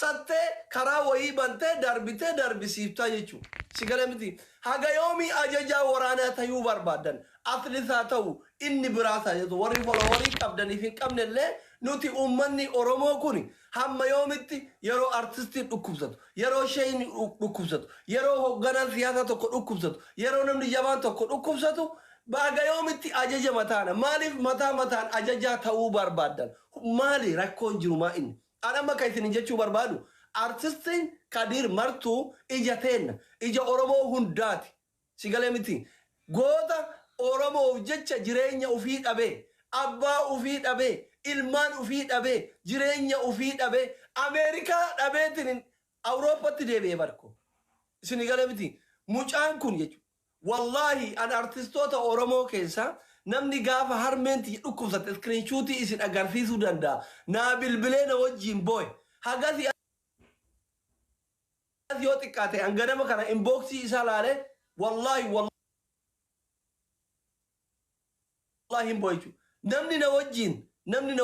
satte karaa wayii bantee darbitee darbisiiftaa jechuudha. Si galee miti. Haga yoomii ajajaa waraanaa ta'uu barbaadan atleetaa ta'u inni biraataa jechuudha. Warri foloowarii qabdanii fi hin qabnellee nuti uummanni Oromoo kuni hamma yoomitti yeroo artistiin dhukkubsatu, yeroo shayini dhukkubsatu, yeroo hoogganaan siyaasaa tokko dhukkubsatu, yeroo namni jabaan tokko dhukkubsatu baga yoomitti ajaja mataana. Maaliif mataan ajajaa ta'uu barbaadan? Maali rakkoon jiru maa inni? Ana maka isin jechuu barbaadu artistiin Kadir Martuu ija teenna, ija Oromoo hundaati. Si galee miti. Goota Oromoo jecha jireenya ufii dhabee, abbaa ufii dhabee, ilmaan ufii dhabee, jireenya ufii dhabee, Ameerikaa dhabeetiin Awurooppatti deebi'ee barko. Si galee miti. Mucaan kun jechuudha. Wallahi an artistoota Oromoo keessa namni gaafa harmeenti dhukkubsate screenshooti isin agarsiisuu danda'a. Naa bilbilee na wajjin booy. Hagasi yoo xiqqaate hanganama kana inboxii isaa laale wallahi hin booychu. Namni na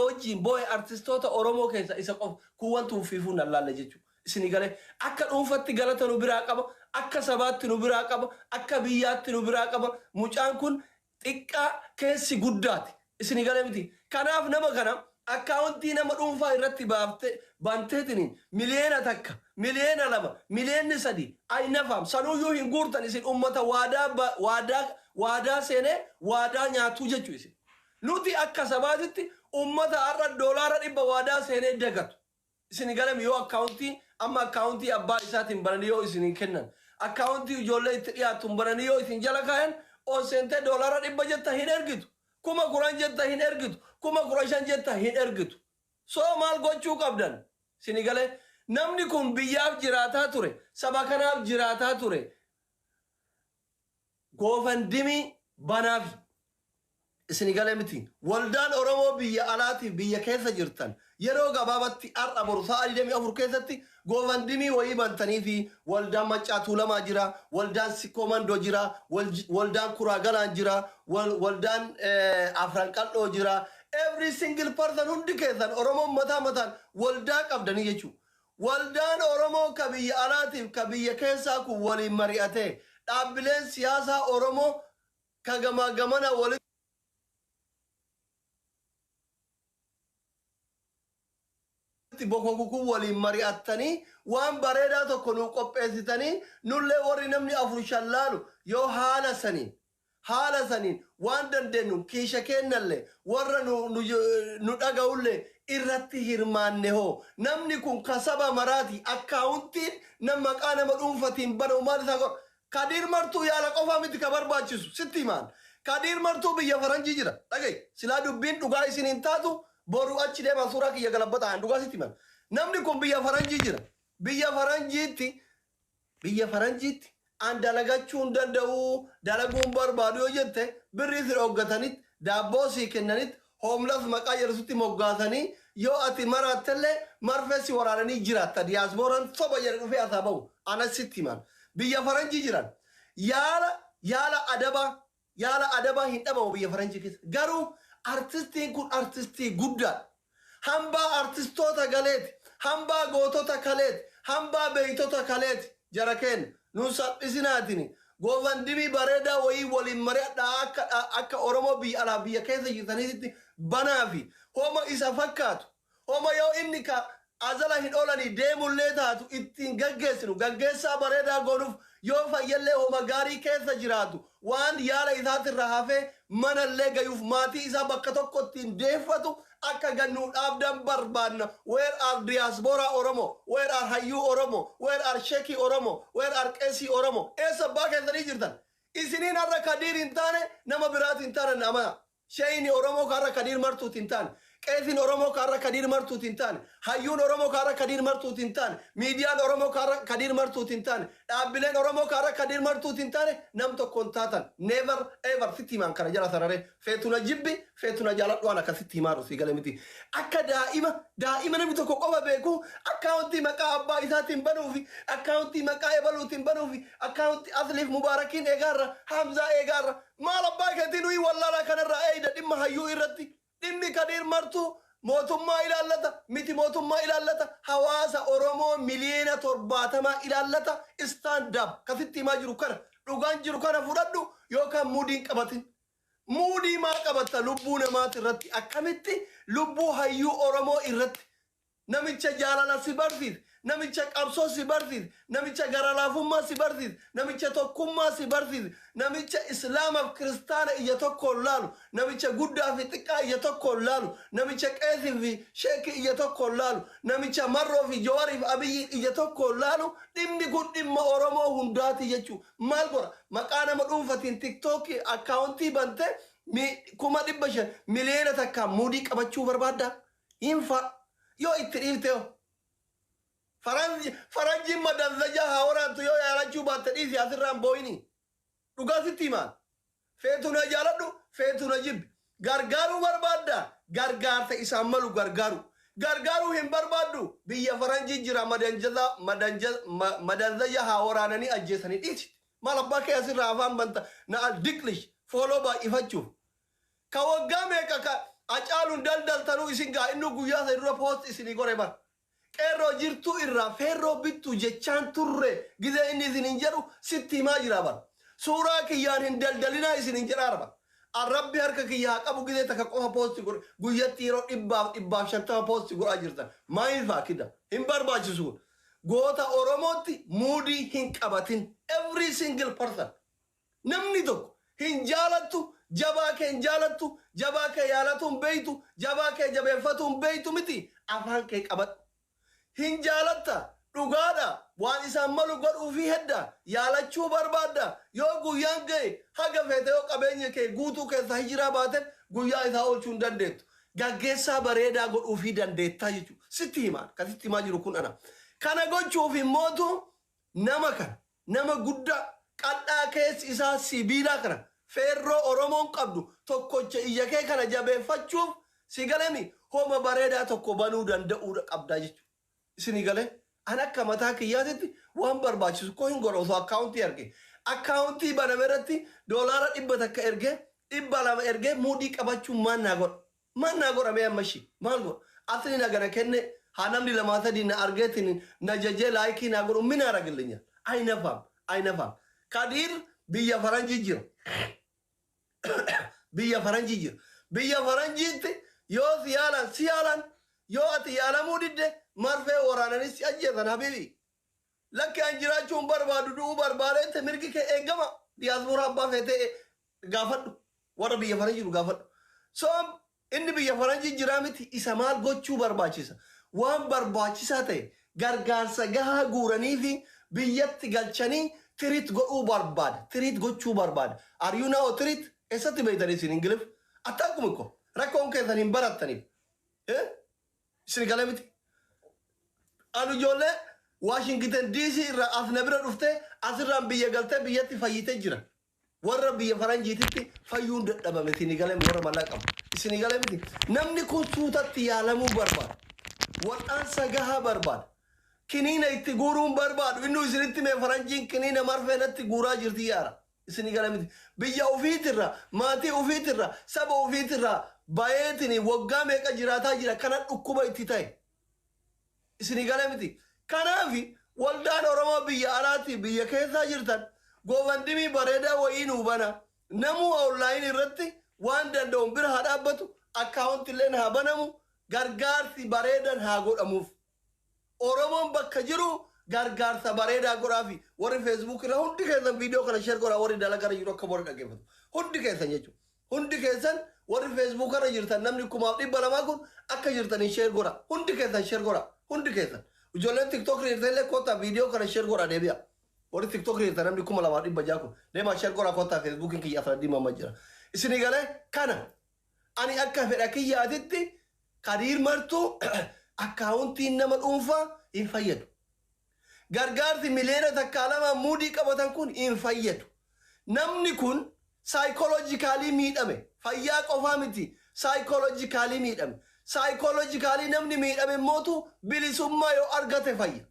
wajjin booy artistoota Oromoo keessa isa qof kuwantu fiifuu nan laalla jechuudha. Isin galee akka dhuunfatti galata nu biraa qaba, akka sabaatti nu biraa qaba, akka biyyaatti nu biraa qaba. Mucaan kun xiqqaa keessi guddaati. Isin galee miti. Kanaaf nama kana akkaawuntii nama dhuunfaa irratti banteetiniin miliyoona takka, miliyoona lama, miliyoonni sadi aynafaam sanuyyuu hin guurtan isin ummata waadaa seenee waadaa nyaatuu jechuu isin. Nuti akka sabaatitti ummata har'a doolaara 100 waadaa seenee dagatu. Isin galam yoo akkaawuntii amma akkaawuntii abbaa isaatiin bananii yoo isin kennan, akkaawuntii ijoollee itti dhiyaatu bananii yoo isin jala kaayan on seentee doolaara 100 jetta hin ergitu. Kuma 10 jetta hin ergitu. Kuma 15 jetta hin ergitu. So maal gochuu qabdan? Isin galee namni kun biyyaaf jiraataa ture, saba kanaaf jiraataa ture. Goofandimii banaafi. Isin galee miti. Waldaan Oromoo biyya alaatiif biyya keessa jirtan yeroo gabaabatti har'a boru sa'a 24 keessatti goofandimii wayii bantanii fi waldaan Maccaatuu Lamaa jira, waldaan Sikkoomandoo jira, waldaan Kuraa Galaan jira, waldaan Afran Qal'oo jira. Every single person hundi keessan Oromoon mataan waldaa qabdanii jechuudha. Waldaan Oromoo ka biyya alaatiif ka biyya keessaa kun waliin mari'atee dhaabbileen siyaasaa Oromoo ka gamaa gamana waliin bokokuku waliin mari'attanii waan bareedaa tokko nu qopheessitanii nullee warri namni afur shallaalu yoo haala saniin waan dandeenyu kiisha kennallee warra nu dhaga'ullee irratti hirmaanne hoo namni kun kasaba maraati akkaawuntiin nama maqaa nama dhuunfatiin banamu maal isaa godha. Kadir Martuu yaala qofaa miti ka barbaachisu sitti himaan. Kadir Martuu biyya faranjii jira dhagaye silaa dubbiin dhugaa isiniin taatu boru achi deema suuraa kiyya galabbataan dhugaa sitti himan. Namni kun biyya faranjii jira. Biyya faranjiitti an dalagachuu hin danda'u dalaguun barbaadu yoo jette birrii si dhoggatanit daabboo sii kennanit hoomlas maqaa yersutti moggaasanii yoo ati maraattellee marfeessi waraananii jiraatta diyaasbooraan soba jedhe dhufee asaa bahu anas sitti himan. Biyya faranjii jiran yaala adabaa hin dhabamu biyya faranjii keessa. Garuu artistiin kun artistii guddaa. Hambaa artistoota galeeti, hambaa gootota kaleeti, hambaa beeytota kaleeti. Jara kenna nu saphisinaatini goofandimii bareedaa wayii waliin mari'adhaa akka Oromoo biyya alaa biyya keessa jirtanitti banaafi homa isa fakkaatu. Homa yoo inni ka azala hin oolanii deemullee taatu ittiin gaggeessinu gaggeessaa bareedaa goonuuf yoo fayyallee homa gaarii keessa jiraatu waan yaala isaatirra hafee manallee gayuuf maatii isaa bakka tokko ittiin deeffatu akka gannuu dhaabdan barbaadna. Where are diaspora Oromo? Where are Hayyu Oromo? Where are Sheki Oromo? Where are Qesi Oromo? Esa ba keessanii jirtan. Isiniin har'a Kadir hin taane nama biraati hin taane nama. Sheyini Oromoo karra Kadir Martuuti hin taane. Qeesin Oromoo karra Kadir Martuuti hin taane. Hayyuun Oromoo karra Kadir Martuuti hin taane. Miidiyaan Oromoo karra Kadir Martuuti hin taane. Dhaabbileen Oromoo karra Kadir Martuuti hin taane. Nam tokkoon taatan. Never ever sitti himaan kana jala sararee. Feetuna jibbi, feetuna jaaladhu waan akkasitti himaaru si galee miti. Akka daa'ima namni tokko qofa beeku akkaawuntii maqaa abbaa isaatiin banuufi akkaawuntii maqaa ebaluutiin banuufi akkaawuntii Asliif Mubaarakiin eegaarra Hamzaa eegaarra maal abbaa keetiin nuyi wallaalaa kanarraa eeyda dhimma hayyuu irratti. Dhimmi Kadir Martuu mootummaa ilaallata miti mootummaa ilaallata hawaasa oromoo miliyoona 70 ilaallata stand up kasitti himaa jiru kana dhugaan jiru kana fudhadhu yookaan muudiin qabatin muudii maa qabatta lubbuu namaati irratti akkamitti lubbuu hayyuu oromoo irratti namicha jaalala si barsiis namicha qabsoo si barsiis namicha garalaafummaa si barsiis namicha tokkummaa si barsiis namicha islaamaaf kiristaana ija tokko laalu namicha guddaa fi xiqqaa ija tokko laalu namicha qeesii fi sheekii ija tokko laalu namicha marroo fi jawaariif abiyyi ija tokko laalu dhimmi kun dhimma oromoo hundaati jechuu maal gora maqaa nama dhuunfatiin tiktookii akkaawuntii bante 500,000 miliyoona takka muudii qabachuu barbaadda hinfa yo itrifteo faranji madanzaja hawarantu yo yaalachuu baatte dhiisi asirraan booyini dhugaasitti maal feetuna jaaladhu feetuna jibbi gargaaruu barbaadda gargaarta isaan malu gargaaruu hin barbaaddu biyya faranji jira madanzaja hawaraananii ajjeesanii dhiisi maal abbaa kee asirraa afaan banta na aldiklish fooloo baay'ifachuuf ka waggaa meeqa ka acaalun daldaltanuu isin gaa innu guyyaa isa dura post isinii gore bar qeerroo jirtu irraa feerroo bittu jechaan turre gizee inni isin hin jedhu sitti himaa jira bar suuraa kiyyaan hin daldalinaa isin hin jedhaa bar arrabbi harka kiyyaa qabu gizee takka qofa posti gore guyyatti yeroo 150 posti goraa jirtan maayilfaa kida hin barbaachisu goota oromootti muudii hin qabatin every single person namni tokko hin jaalattu jabaa kee hin jaalattu jabaa kee yaalatuun beeytu jabaa kee jabeeffatuun beeytu miti afaan kee qabadhu hin jaalatta dhugaadha waan isaan malu godhuu fi hedda yaalachuu barbaadda yoo guyyaan ga'e haga feete yoo qabeenya kee guutuu keessa hijiraa baateef guyyaa isaa oolchuu hin dandeettu gaggeessaa bareedaa godhuu fi dandeettaa jechuudha sitti himaan kasitti himaa jiru kun ana kana gochuuf immootu nama guddaa qadhaa keessi isaa sibiilaa kana feerroo oromoon qabdu tokkocha iyya kee kana jabeeffachuuf si galemi homa bareedaa tokko banuu danda'uudha qabdaa jechuudha isini galee an akka mataa kiyyaatitti waan barbaachisu koo hin godhu osoo akkaawuntii arge akkaawuntii baname irratti doolaara 100 takka ergee 200 ergee muudii qabachuun maan naa godha mee ammashi maal godha asini nagana kenne haa namni 2-3 na argeetiin na jajee laayikii naa godhu min aragillinya aynafaam kadiir biyya faranjii jira biyya faranjiitti yoo siyaalan yoo ati yaalamuu didde marfee waraananis si ajjeesan habibi lakki an jiraachuun barbaadu du'uu barbaadeette mirgi kee eegama diyaaspoora abbaa feetee gaafadhu warra biyya faranjii jiru gaafadhu so inni biyya faranjii jiraa miti isa maal gochuu barbaachisa waan barbaachisaa ta'e gargaarsa gahaa guuranii fi biyyatti galchanii tiriit godhuu barbaada tiriit gochuu barbaada are now tiriit eessatti beeytanii isin ingilif attaakkuma ko rakkoon keessan hin barattaniif isin galee miti anu ijoollee Washington DC irraa as na bira dhuftee asirraan biyya galtee biyyatti fayyitee jira warra biyya faranjiititti fayyuun dadhabame isin galee warra mallaa qabu isin galee miti namni kun suutatti yaalamuu barbaada wal'aansa gahaa barbaada kiniina itti guuruun barbaadu innu isinitti mee faranjiin kiniina marfeenatti guuraa jirti yaara isini galamiti biyya ufiitirra maatii ufiitirra saba ufiitirra bayeetini waggaa meeqa jiraataa jira kana dhukkuba itti ta'e isini galamiti kanaafi waldaan oromoo biyya alaati biyya keessaa jirtan goowwandimii bareedaa wayii nuu bana namuu online irratti waan danda'uun bira haa dhaabbatu akkaawuntilleen haa banamu gargaarsi bareedan haa godhamuuf oromoon bakka jiru gargaarsa bareedaa godhaafi warri Facebook irra hundi keessan viidiyoo kana share godhaa warri dalagaa jiru akka bor dhageeffatu hundi keessan jechuudha hundi keessan warri Facebook irra jirtan namni 200 kun akka jirtanii share godhaa hundi keessan share godhaa hundi keessan ijoolleen TikTok irra koota viidiyoo kana share godhaa deebi'a warri TikTok irra namni 200 kun deema share godhaa koota Facebook kiyya afradii mamma jira isini galee kana ani akka fedha kiyyaatitti kadiir martuu akkaawuntiin nama dhuunfaa hin fayyadu gargaarsi miliyoona takka lama muudii qabatan kun hin fayyadu namni kun psychologically miidhame fayyaa qofaa miti psychologically miidhame psychologically namni miidhame mootu bilisummaa yoo argate fayya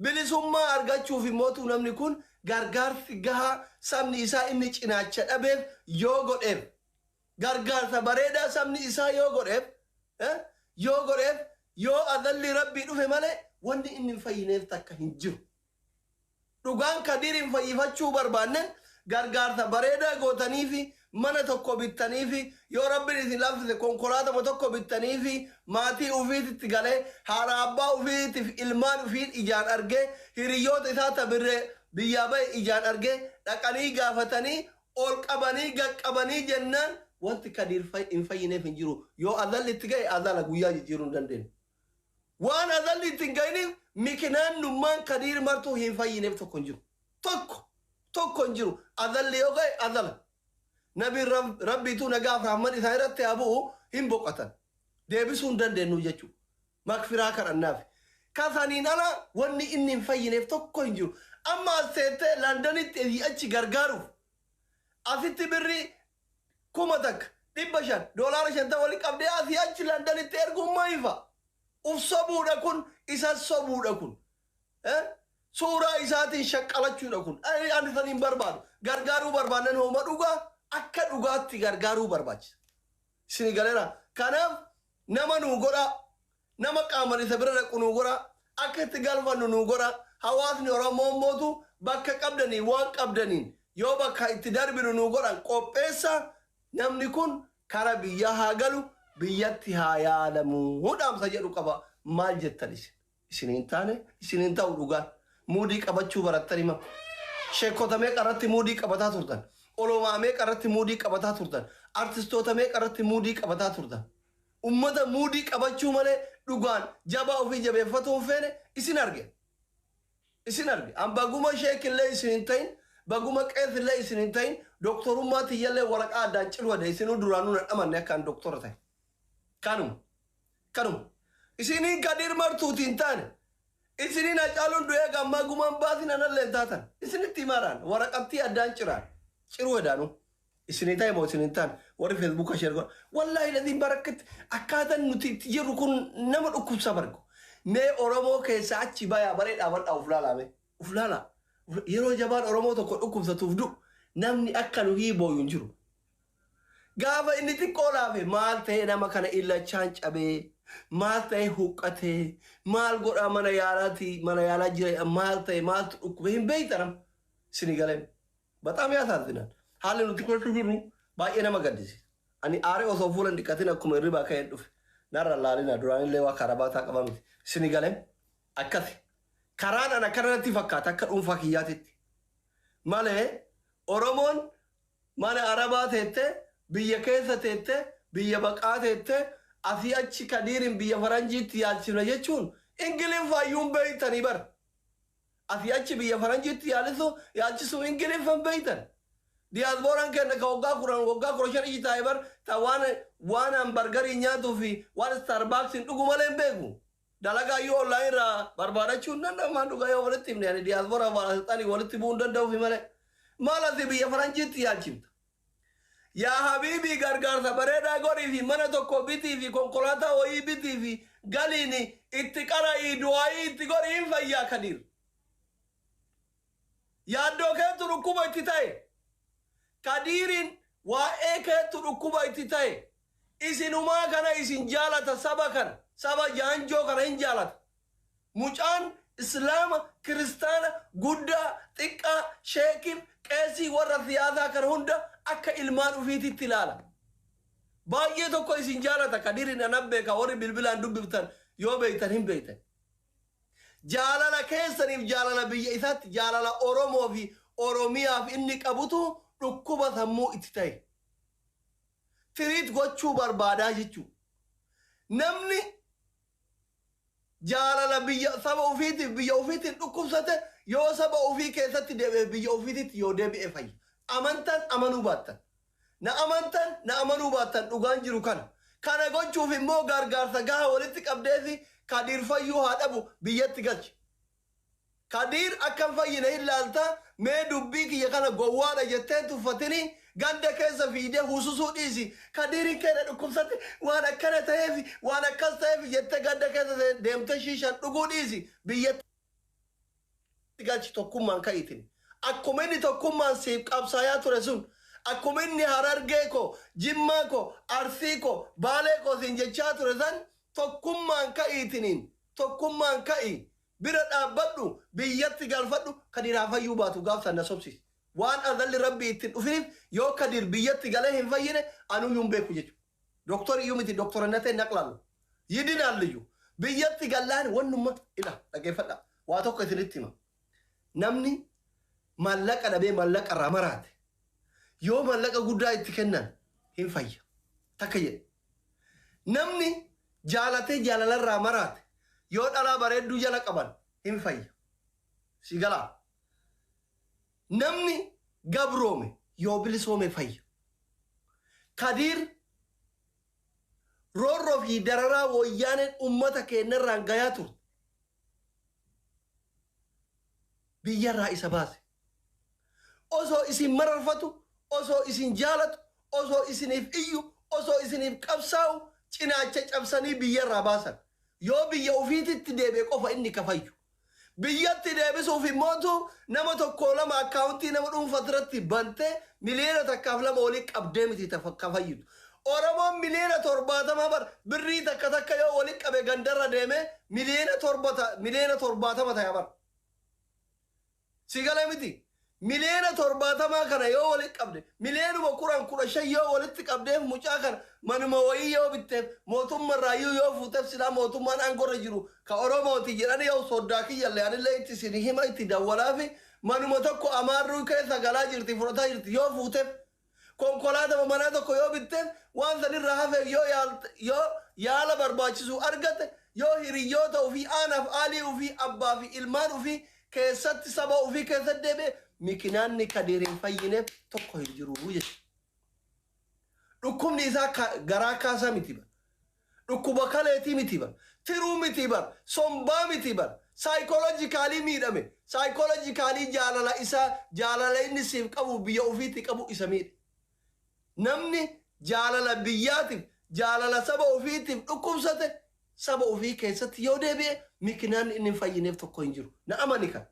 bilisummaa argachuuf mootu namni kun gargaarsi gahaa sabni isaa inni cinaacha dhabeef yoo godheef gargaarsa bareedaa sabni isaa yoo godheef yoo godheef yoo adalli rabbii dhufe malee wanni inni hin fayyineef takka hin jiru. Dhugaan Kadirin fayyifachuu barbaannen gargaarsa bareedaa gootanii fi mana tokko bittanii fi yoo rabbiin isin laaffise konkolaatama tokko bittanii fi maatii ufiititti galee haadha abbaa ufiitiif ilmaan ufiit ijaan argee hiriyyoota isaa tabirree biyyaa bahe ijaan argee dhaqanii gaafatanii ol qabanii gaqqabanii jennaan wanti Kadir hin fayyineef hin jiru. Yoo adalli itti gahe adala guyyaa jijjiiruu hin dandeenyu. Waan adalli itti hin gahiniif mikinaan nummaan Kadir martuu hin fayyineef tokko hin jiru. Tokko hin jiru. Adalli yoo gahe adala. Nabiin rabbiitu nagaaf rahman isaa irratti habu'u hin boqotan. Deebisuu hin dandeenyu jechuudha. Makfiraa kadhannaaf. Kasaniin ala wanni inni hin fayyineef tokko hin jiru. Amma as teettee Londanitti achi gargaaruuf. Asitti birrii 1,000 $500 waliin qabdee asii achi Londanitti ergummaa ifa. Uf sobuudha kun isa sobuudha kun. Suuraa isaatiin shaqqalachuudha kun. Ani saniin barbaadu. Gargaaruu barbaadan hooma dhugaa akka dhugaatti gargaaruu barbaachisa. Isin galeera. Kanaaf nama nuu godha. Nama qaaman isa bira dhaqu nuu godha. Akka itti galfannu nuu godha. Hawaasni Oromoo mootu bakka qabdanii waan qabdaniin yoo bakka itti darbinu nuu godhan qopheessa namni kun kara biyya haa galu biyyatti haa yaalamu. Hudhaamsa jedhu qaba. Maal jettan isiniin taane isiniin ta'u dhugaan. Muudii qabachuu barattanii ma. Sheekota meeqa irratti muudii qabataa turtan. Olomaa meeqa irratti muudii qabataa turtan. Artistoota meeqa irratti muudii qabataa turtan. Ummata muudii qabachuu malee dhugaan jabaa ofii jabeeffatuu hin feene isin arge. Isin arge. An baguma sheekillee isiniin ta'in baguma qeesillee isiniin ta'in doktorummaa tiyyallee waraqaa addaan cilwade isinuu duraanuu na dhamanne akkaan doktora ta'e. Kanuma. Isiniin Kadir martuutiin taane. Isiniin Hacaaluun du'ee gammaa gumaan baasin anallee taatan. Isinitti himaraan waraqattii addaan ciraan. Ciruu edaanu. Isinii ta'e moo isiniin taane warri feesbuuka sheer godha. Wallaahi ladhiin barakkatti akkaataan nuti itti jirru kun nama dhukkubsa bargu. Mee Oromoo keessa achi bayaa baree dhaabadhaa uf laalame. Uf laalaa. Yeroo jabaan Oromoo tokko dhukkubsatuuf du'u namni akka nu hiibooyu hin jiru. Gaafa inni xiqqoo laafe maal ta'e nama kana illachaan cabee maal ta'e huqqatee maal godhaa mana yaalaa jira maal ta'e maaltu dhukkube hin beeytanam isinii galeen. Bataam yaasaasinaan haalli nuti keessa jirru baay'ee nama gaddisi. Ani aaree osoo fuulan dhiqatin akkuma hirribaa ka'een dhufe narra laalina duraanillee waa karabaataa qaba miti isinii galeen akkasi. Karaan ana kanatti fakkaata akka dhuunfaa kiyyaatitti. Malee Oromoon mana Arabaa teettee biyya keessa teettee biyya baqaa teettee asii achi Kadirin biyya Faranjiitti yaalchifna jechuun Ingiliffaayyuun beeytanii bara. Asii achi biyya Faranjiitti yaalchisuu Ingiliffan beeytan. Diyaasbooraan kenna ka waggaa 15 taa'e bar ta waan hambargarii nyaatuu fi waan Starbucksin dhugu malee hin beeku. Dalagaa yoo online irraa barbaadachuun danda'amaan dhugaa yoo walitti himne ani diyaasbooraa baalasaxaanii walitti bu'uun danda'uuf malee. Maal asii biyya Faranjiitti yaalchifta. Yaa habiibii gargaarsa bareedaa godhii fi mana tokko bitii fi konkolaataa wayii bitii fi galiin itti qara'ii du'aayii itti godhii hin fayyaa Kadir. Yaaddoo keetu dhukkuba itti ta'e. Kadirin waa'ee keetu dhukkuba itti ta'e. Isinumaa kana isin jaalata saba kana. Saba jaanjoo kana hin jaalata. Mucaan Islaama, Kiristaana, guddaa, xiqqaa, sheekif, qeesii warra siyaasaa kana hunda akka ilmaan ufiititti ilaala. Baay'ee tokko isin jaalata Kadirin anan beeka warri bilbilaan dubbiftan yoo beektan hin beektan. Jaalala keessaniif jaalala biyya isaatti jaalala Oromoo fi Oromiyaaf inni qabutu dhukkuba sammuu itti ta'e. Tiriit gochuu barbaadaa jechuudha. Namni jaalala biyya saba ufiitiif biyya ufiitiin dhukkubsate yoo saba ufii keessatti deebi'e biyya ufiititti yoo deebi'e fayya. Amantan amanuu baattan. Na amanuu baattan dhugaan jiru kana. Kana gochuuf immoo gargaarsa gahaa walitti qabdee fi Kadir fayyuu haa dhabu biyyatti galchi. Kadir akkam fayyina ilaalta mee dubbii kiyya kana gowwaadha jettee tuffatini ganda keessa fiidee hususuu dhiisi. Kadirin keenya dhukkubsate waan akkana ta'eef waan akkas ta'eef jettee ganda keessa deemtee shiishan dhuguu dhiisi biyyatti galchi tokkummaan ka'itin. Akkuma inni tokkummaan siif qabsaayaa ture sun akkuma inni Harargee ko Jimmaa ko Arsii ko Baalee ko siin jechaa ture san tokkummaan ka'iitiniin tokkummaan ka'i bira dhaabbadhu biyyatti galfadhu kadiraa fayyuu baatu gaafsan na sobsiis waan adalli rabbi ittiin dhufiniif yoo kadir biyyatti galee hin fayyine anuu yuun beeku jechuudha doktor iyyuu miti doktorannatee naqlaalu yidinaalliyyuu biyyatti gallaan wannumma ila dhageeffadha waa tokko isinitti hima namni mallaqa dhabee mallaqa irraa maraate yoo mallaqa guddaa itti kennan hin fayya takka jedhe namni jaalatee jaalalarraa maraate yoo dhalaa bareedduu jala qaban hin fayya si galaa namni gabroome yoo bilisoome fayya kadiir roorroo fi dararaa wayyaaneen ummata keenyarraan gayaa turte biyyarraa isa baase osoo isin mararfatu osoo isin jaalatu osoo isiniif iyyu osoo isiniif qabsaa'u cinaacha cabsanii biyyarraa baasan yoo biyya ufiititti deebi'e qofa inni kafayyu biyyatti deebisuuf immoo nama tokko lama akkaawuntii nama dhuunfatirratti bantee miliyoona takkaaf lama olii qabdee miti kafayyitu oromoon miliyoona 70 bar birrii takka yoo olii qabe gandarra deeme miliyoona 70 ta'e bar sigala miti miliyoona 70 kana yoo olii qabde miliyoonuma 15 yoo walitti qabdeef mucaa kana manuma wayii yoo bitteef mootummaa raayyuu yoo fuuteef silaa mootummaan aangorra jiru ka oromooti jedhani yoo soddaa kiyyalle anillee itti isin hima itti dawwalaafi manuma tokko amaarruu keessa galaa jirti fudhataa jirti yoo fuuteef konkolaatama manaa tokko yoo bitteef waan sanirraa hafeef yoo yaala barbaachisu argate yoo hiriyyoota ofii aanaaf aalii ofii abbaa fi ilmaan ofii keessatti saba ofii keessatti deebi'e mikinaanni kadiiriin fayyineef tokko hin jiru jechuudha. Dhukkubni isaa garaa kaasaa miti bar. Dhukkuba kaleetii miti bar. Tiruu miti bar. Sombaa miti bar. Saayikoolojikaalii miidhame. Saayikoolojikaalii jaalala inni siif qabu biyya ofiitti qabu isa miidhe. Namni jaalala biyyaatiif jaalala saba ofiitiif dhukkubsate saba ofii keessatti yoo deebi'e mikinaanni inni fayyineef tokko hin jiru. Na amani kan.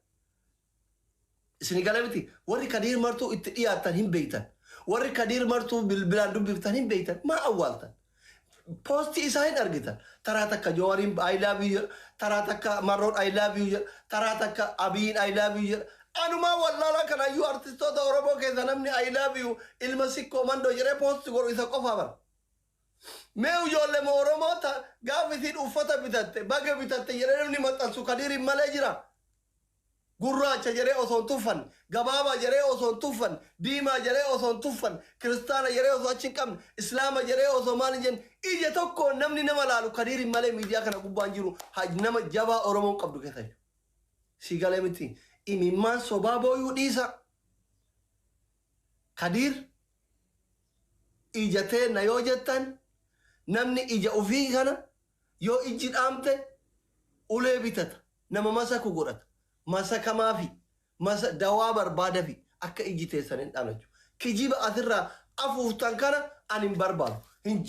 Isin galamiti warri kadiir martuu itti dhiyaatan hin beeytan. warri kadiir martuu bilbilaan dubbiftan hin beeytan maa awwaaltan poosti isaa hin argitan taraa takka jooriin I love you taraa takka marroon I love you taraa takka abiin I love you anumaa wallaala kanayyuu artistoota oromoo keessa namni I love you ilma sikkoo mandoo jedhee poosti godhu isa qofaa bara mee ijoollee oromoota gaafa isiin uffata bitatte baga bitatte jedhee namni maxxansu kadiiriin malee jira gurraacha jedhee osoon tuffan gabaabaa jedhee osoon tuffan diimaa jedhee osoon tuffan kiristaana jedhee osoo achi hin qabne islaama jedhee osoo maal hin jenne ija tokko namni nama laalu kadiiriin malee miidiyaa kana gubbaan jiru nama jabaa oromoon qabdu keessa si galee miti imimmaan sobaa booyuu dhiisa kadiir ija teenna yoo jettan namni ija ofii kana yoo iji dhaamte ulee bitata nama masaku godhata masakamaa fi dawaa barbaada fi akka iji teessan hin dhaamnachu kijiba asirraa afuuftan kana ani hin barbaadu hin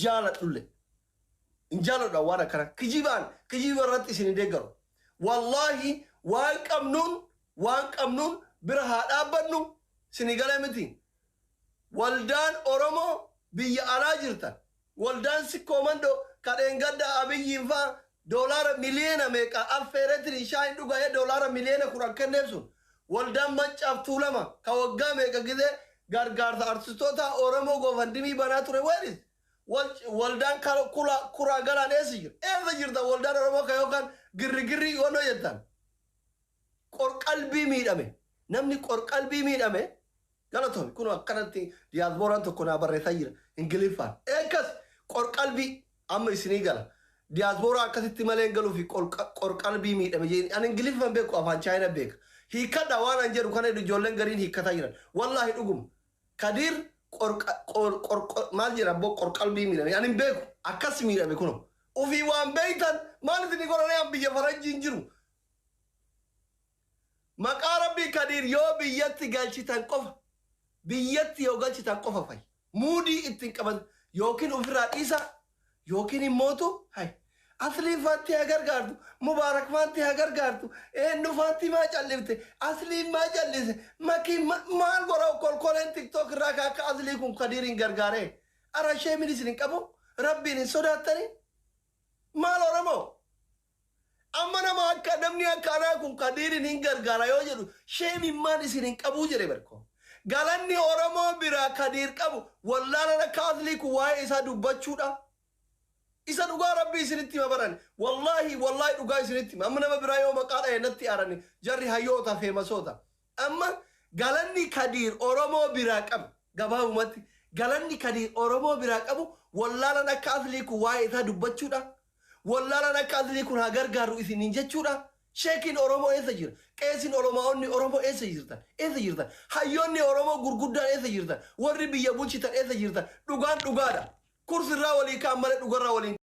jaaladha waan akkana kijiba irratti isin hin deeggaru wallaahi waan qabnuun bira haa dhaabbannu isin galee miti waldaan oromoo biyya alaa jirtan waldaan sikkoo mandoo kadheen gadda abiyyiin faa dolara miliyoona meeqa affeeretri shaayin dhugaa'ee dolara miliyoona 10 kenneef sun waldaan maccaaf tuulama ka waggaa meeqa gidee gargaarsa artistoota oromoo goofandimii banaa ture weeris waldaan kuraa galaan eessa jirta waldaan oromoo ka yookaan girrigirrii wannoo jettan qorqalbii miidhame namni qorqalbii miidhame galatoon kun akkanatti diyaaspooraan tokko naa barreessaa jira ingiliffaan eekas qorqalbii amma isinii gala diaspora akkasitti malee galuu fi qorqalbii miidhame jedhanii ani ingiliffaan beeku afaan chaayina beeka hiikadha waan an jedhu kana ijoolleen gariin hiikkataa jiran wallaahi dhuguma kadiir maal jedha boo qorqalbii miidhame ani beeku akkas miidhame kuno ofii waan beeytan maal isin godhanii an biyya faranjiin jiru maqaa rabbii kadiir yoo biyyatti galchitan qofa biyyatti yoo galchitan qofa fay muudii ittiin qaban yookiin ofirraa dhiisa yookiin immootu hay asliin faatti agargaartu mubaarak faatti agargaartu eenyu faatti maa callifte asliin maa callise makiin maal godha kolkoleen tiktok irraa akka aslii kun kadiiriin gargaaree arashee min isin qabu rabbiin hin sodaattanii maal oromoo amma nama akka namni akkanaa kun kadiirin hin gargaara yoo jedhu sheemimmaan isin hin qabuu jedhe barko galanni oromoo biraa kadiir qabu wallaala kaatoliku waa'ee isaa dubbachuudha isa dhugaa rabbi isinitti mabaran wallahi dhugaa isinitti amma nama biraa yoo maqaadha ennatti arani jarri hayyoota feemasoota amma galanni kadiir oromoo biraa qabu gabaabumatti galanni kadiir oromoo biraa qabu wallaala kaatoliku waa'ee isaa dubbachuudha wallaala kaatoliku haa gargaaru isinin jechuudha sheekin oromoo eessa jira qeesin oromoonni oromoo eessa jirtan hayyoonni oromoo gurguddaan eessa jirtan warri biyya bulchitan eessa jirtan dhugaan dhugaadha kursirraa walii kaan malee dhugarraa waliin